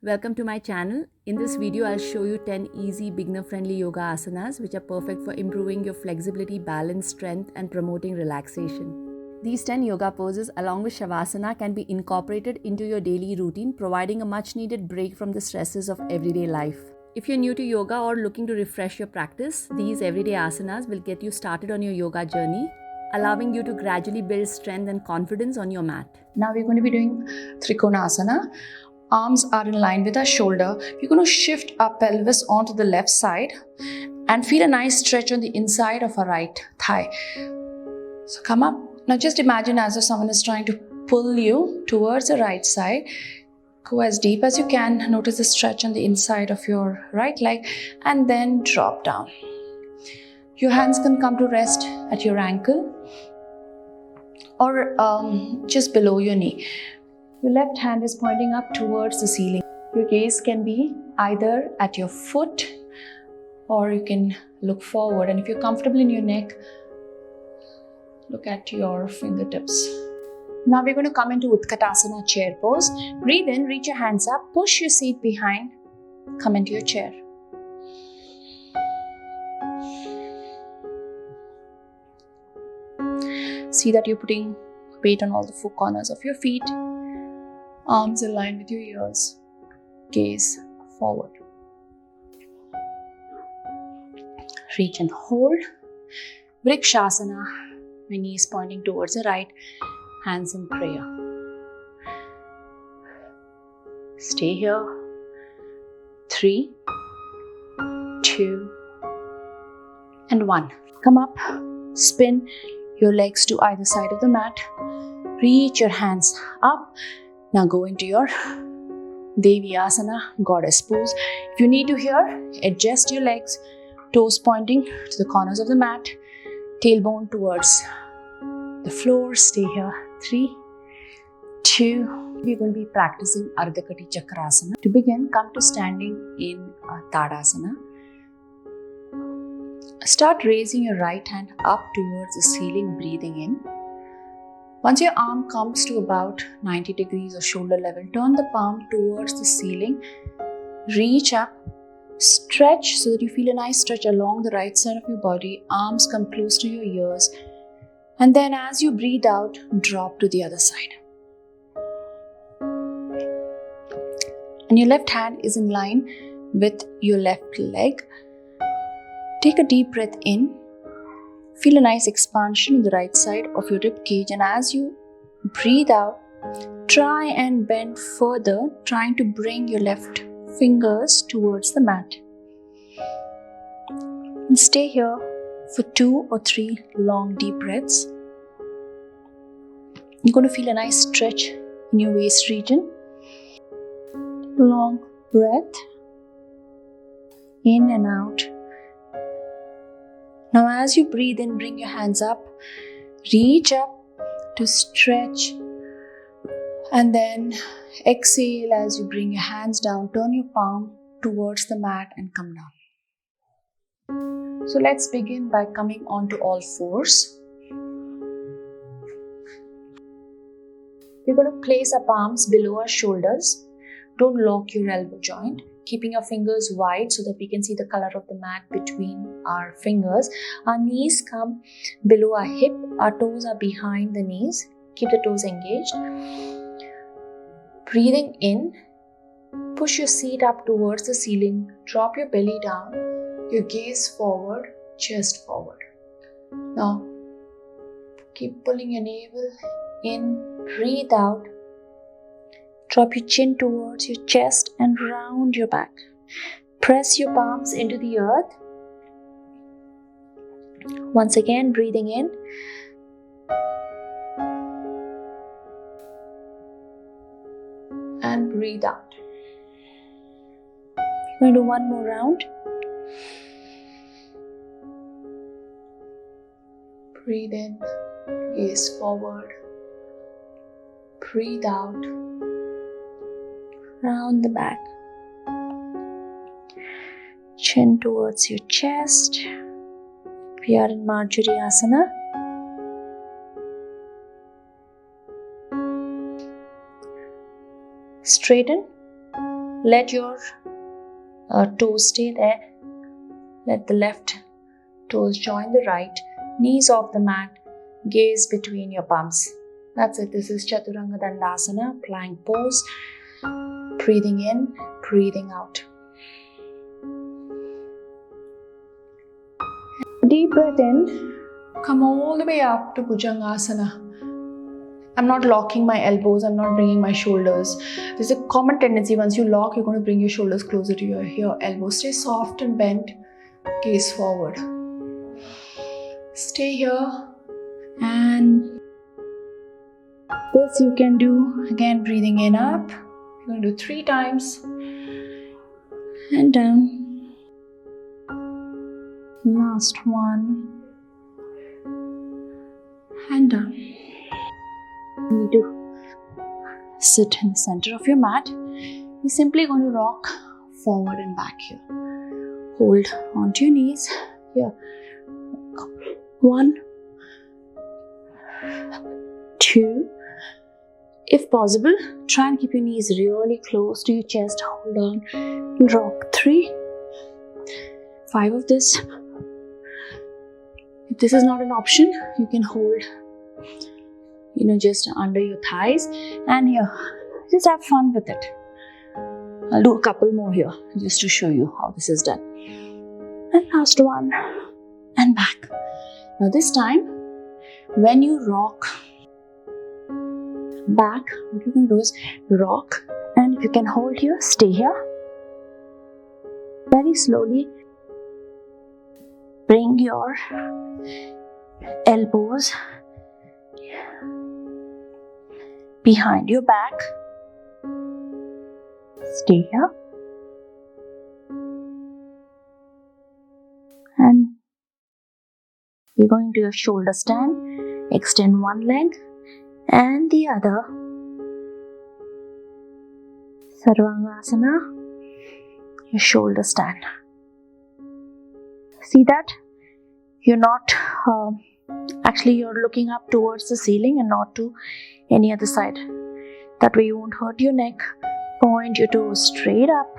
Welcome to my channel. In this video, I'll show you 10 easy beginner-friendly yoga asanas which are perfect for improving your flexibility, balance, strength, and promoting relaxation. These 10 yoga poses along with Shavasana can be incorporated into your daily routine, providing a much-needed break from the stresses of everyday life. If you're new to yoga or looking to refresh your practice, these everyday asanas will get you started on your yoga journey, allowing you to gradually build strength and confidence on your mat. Now we're going to be doing trikonasana. Arms are in line with our shoulder. We're going to shift our pelvis onto the left side and feel a nice stretch on the inside of our right thigh. So come up. Now just imagine as if someone is trying to pull you towards the right side. Go as deep as you can. Notice the stretch on the inside of your right leg and then drop down. Your hands can come to rest at your ankle or just below your knee. Your left hand is pointing up towards the ceiling. Your gaze can be either at your foot or you can look forward. And if you're comfortable in your neck, look at your fingertips. Now we're going to come into Utkatasana chair pose. Breathe in, reach your hands up, push your seat behind, come into your chair. See that you're putting weight on all the four corners of your feet. Arms aligned with your ears. Gaze forward. Reach and hold. Vrikshasana. My knees pointing towards the right. Hands in prayer. Stay here. 3, 2, and 1. Come up. Spin your legs to either side of the mat. Reach your hands up. Now go into your Devi Asana, goddess pose. If you need to here, adjust your legs, toes pointing to the corners of the mat, tailbone towards the floor. Stay here. 3, 2. We're going to be practicing Ardhakati Chakrasana. To begin, come to standing in Tadasana. Start raising your right hand up towards the ceiling, breathing in. Once your arm comes to about 90 degrees or shoulder level, turn the palm towards the ceiling. Reach up, stretch so that you feel a nice stretch along the right side of your body. Arms come close to your ears. And then as you breathe out, drop to the other side. And your left hand is in line with your left leg. Take a deep breath in. Feel a nice expansion in the right side of your rib cage, and as you breathe out, try and bend further, trying to bring your left fingers towards the mat. And stay here for 2 or 3 long deep breaths. You're going to feel a nice stretch in your waist region. Long breath in and out. Now as you breathe in, bring your hands up, reach up to stretch, and then exhale as you bring your hands down, turn your palm towards the mat and come down. So let's begin by coming onto all fours. We're going to place our palms below our shoulders. Don't lock your elbow joint. Keeping your fingers wide so that we can see the color of the mat between our fingers. Our knees come below our hip. Our toes are behind the knees. Keep the toes engaged. Breathing in. Push your seat up towards the ceiling. Drop your belly down. Your gaze forward, chest forward. Now, keep pulling your navel in. Breathe out. Drop your chin towards your chest and round your back. Press your palms into the earth. Once again, breathing in. And breathe out. We're going to do one more round. Breathe in, gaze forward. Breathe out. Round the back. Chin towards your chest. We are in Marjari Asana. Straighten. Let your toes stay there. Let the left toes join the right. Knees off the mat. Gaze between your palms. That's it. This is Chaturanga Dandasana, plank pose. Breathing in, breathing out. Deep breath in. Come all the way up to Bhujangasana. I'm not locking my elbows. I'm not bringing my shoulders. There's a common tendency once you lock, you're going to bring your shoulders closer to your elbows. Stay soft and bent. Gaze forward. Stay here. And this you can do again, breathing in up. You're going to do 3 times. And down. Last one. And down. You need to sit in the center of your mat. You're simply going to rock forward and back here. Hold onto your knees. Here. 1, 2. If possible, try and keep your knees really close to your chest. Hold on. Rock. 3. 5 of this. If this is not an option, you can hold, just under your thighs. And here, just have fun with it. I'll do a couple more here just to show you how this is done. And last one. And back. Now this time, when you rock back, what you're going to do is rock. And if you can hold here, stay here. Very slowly, bring your elbows behind your back. Stay here. And you're going to your shoulder stand. Extend one leg and the other. Sarvangasana. Your shoulder stand. See that? You're not, you're looking up towards the ceiling and not to any other side. That way you won't hurt your neck. Point your toes straight up.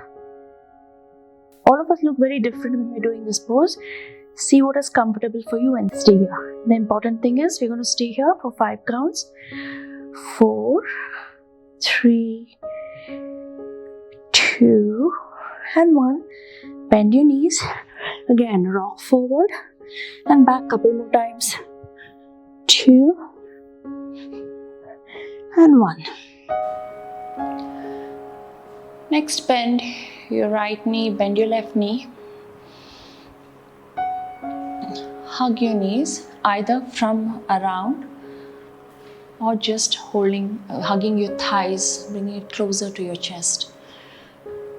All of us look very different when we're doing this pose. See what is comfortable for you and stay here. The important thing is we're going to stay here for 5 counts. 4, 3, 2, and 1. Bend your knees. Again, rock forward and back couple more times. 2 and 1. Next, bend your right knee, bend your left knee. Hug your knees either from around or just hugging your thighs, bringing it closer to your chest.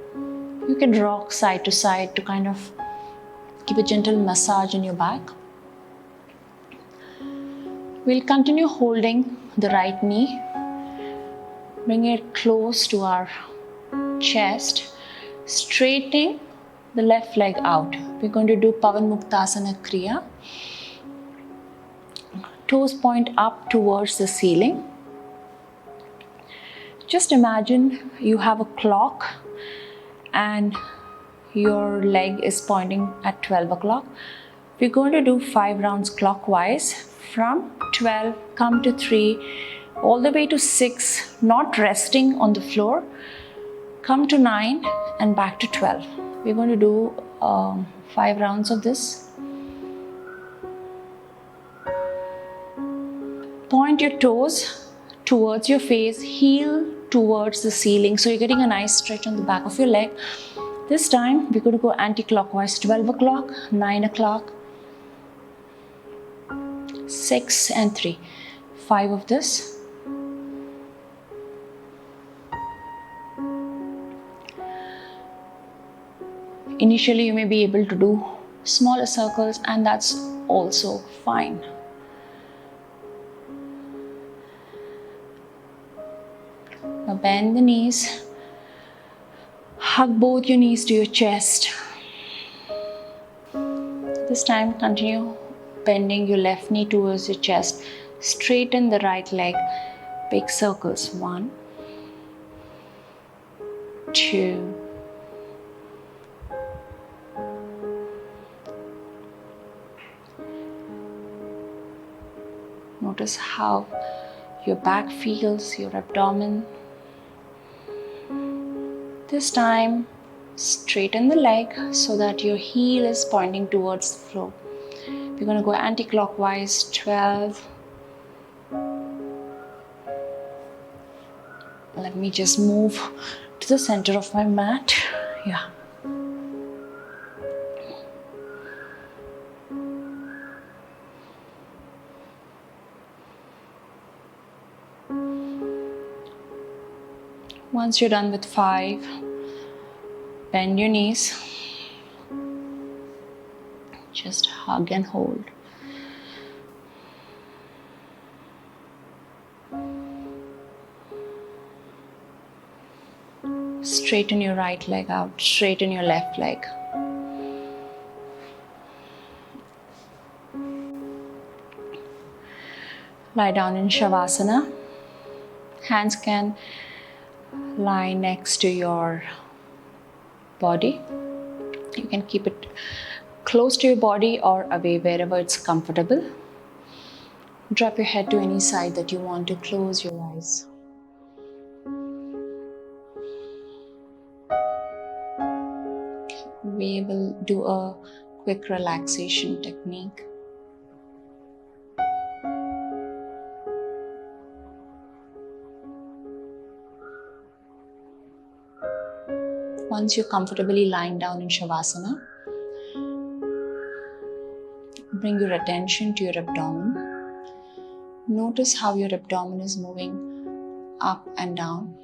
You can rock side to side to kind of keep a gentle massage in your back. We'll continue holding the right knee. Bring it close to our chest, straightening the left leg out. We're going to do Pavan Muktasana Kriya. Toes point up towards the ceiling. Just imagine you have a clock and your leg is pointing at 12 o'clock. We're going to do 5 rounds clockwise. From 12, come to 3, all the way to 6, not resting on the floor. Come to 9 and back to 12. We're going to do 5 rounds of this. Point your toes towards your face, heel towards the ceiling. So you're getting a nice stretch on the back of your leg. This time we're going to go anti-clockwise. 12 o'clock, 9 o'clock, 6 and 3. 5 of this. Initially you may be able to do smaller circles and that's also fine. Now bend the knees. Hug both your knees to your chest. This time continue bending your left knee towards your chest. Straighten the right leg. Big circles. 1, 2, Notice how your back feels, your abdomen. This time, straighten the leg so that your heel is pointing towards the floor. We're going to go anti-clockwise, 12. Let me just move to the center of my mat. Yeah. Once you're done with 5, bend your knees. Just hug and hold. Straighten your right leg out, straighten your left leg. Lie down in Shavasana. Hands can lie next to your body. You can keep it close to your body or away wherever it's comfortable. Drop your head to any side that you want to. Close your eyes. We will do a quick relaxation technique. Once you're comfortably lying down in Shavasana, bring your attention to your abdomen. Notice how your abdomen is moving up and down.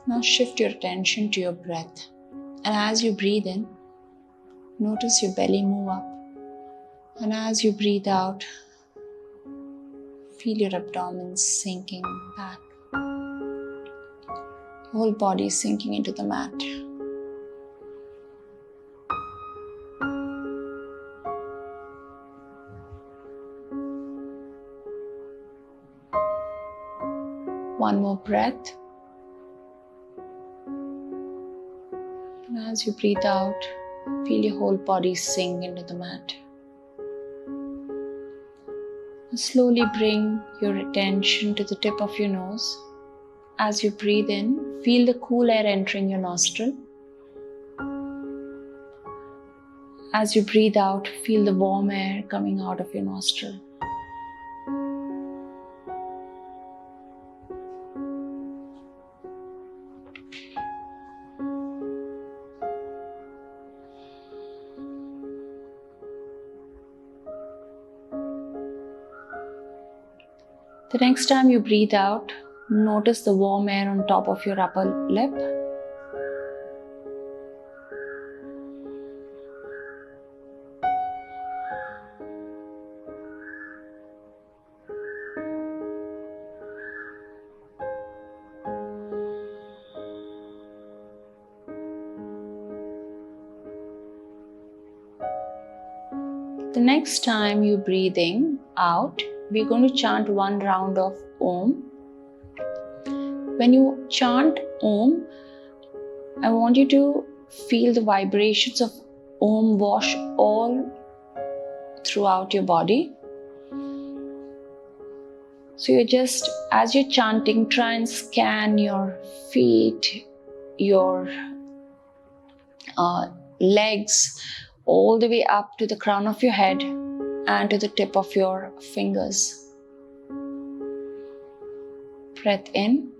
Now shift your attention to your breath. And as you breathe in, notice your belly move up. And as you breathe out, feel your abdomen sinking back. Your whole body is sinking into the mat. One more breath. And as you breathe out, feel your whole body sink into the mat. Slowly bring your attention to the tip of your nose. As you breathe in, feel the cool air entering your nostril. As you breathe out, feel the warm air coming out of your nostril. The next time you breathe out, notice the warm air on top of your upper lip. The next time you breathing out, we're going to chant one round of Om. When you chant Om, I want you to feel the vibrations of Om wash all throughout your body. So you're just, as you're chanting, try and scan your feet, your legs, all the way up to the crown of your head and to the tip of your fingers. Breath in.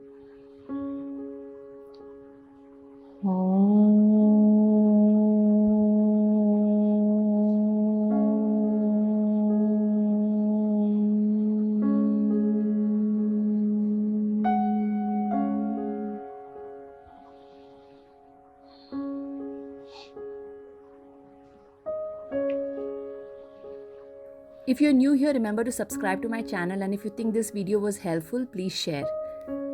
If you're new here, remember to subscribe to my channel, and if you think this video was helpful, please share.